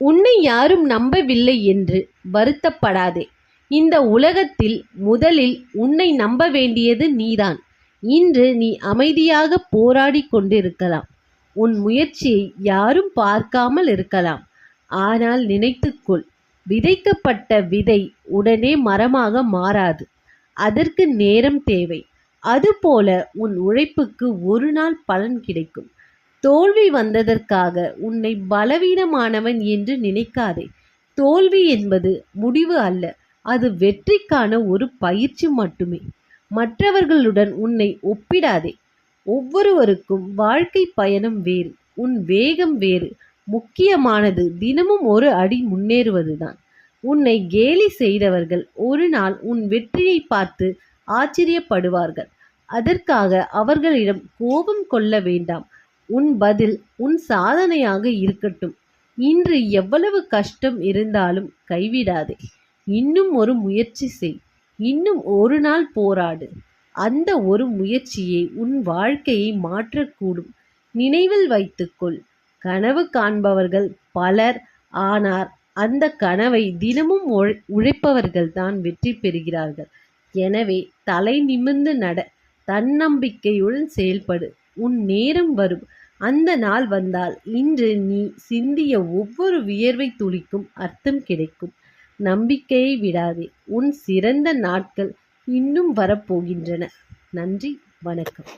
உன்னை யாரும் நம்பவில்லை என்று வருத்தப்படாதே. இந்த உலகத்தில் முதலில் உன்னை நம்ப வேண்டியது நீதான். இன்று நீ அமைதியாக போராடி கொண்டிருக்கலாம். உன் முயற்சியை யாரும் பார்க்காமல் இருக்கலாம். ஆனால் நினைத்துக்கொள், விதைக்கப்பட்ட விதை உடனே மரமாக மாறாது. அதற்கு நேரம் தேவை. அதுபோல உன் உழைப்புக்கு ஒரு நாள் பலன் கிடைக்கும். தோல்வி வந்ததற்காக உன்னை பலவீனமானவன் என்று நினைக்காதே. தோல்வி என்பது முடிவு அல்ல, அது வெற்றிக்கான ஒரு பயிற்சி மட்டுமே. மற்றவர்களுடன் உன்னை ஒப்பிடாதே. ஒவ்வொருவருக்கும் வாழ்க்கை பயணம் வேறு, உன் வேகம் வேறு. முக்கியமானது தினமும் ஒரு அடி முன்னேறுவதுதான். உன்னை கேலி செய்தவர்கள் ஒரு நாள் உன் வெற்றியை பார்த்து ஆச்சரியப்படுவார்கள். அதற்காக அவர்களிடம் கோபம் கொள்ள வேண்டாம். உன் பதில் உன் சாதனையாக இருக்கட்டும். இன்று எவ்வளவு கஷ்டம் இருந்தாலும் கைவிடாதே. இன்னும் ஒரு முயற்சி செய். இன்னும் ஒரு நாள் போராடு. அந்த ஒரு முயற்சியே உன் வாழ்க்கையை மாற்றக்கூடும். நினைவில் வைத்துக்கொள், கனவு காண்பவர்கள் பலர், ஆனால் அந்த கனவை தினமும் உழைப்பவர்கள்தான் வெற்றி பெறுகிறார்கள். எனவே தலை நிமிர்ந்து நட, தன்னம்பிக்கையுடன் செயல்படு. உன் நேரம் வரும். அந்த நாள் வந்தால் இன்று நீ சிந்திய ஒவ்வொரு வியர்வை துளிக்கும் அர்த்தம் கிடைக்கும். நம்பிக்கையை விடாதே. உன் சிறந்த நாட்கள் இன்னும் வரப்போகின்றன. நன்றி, வணக்கம்.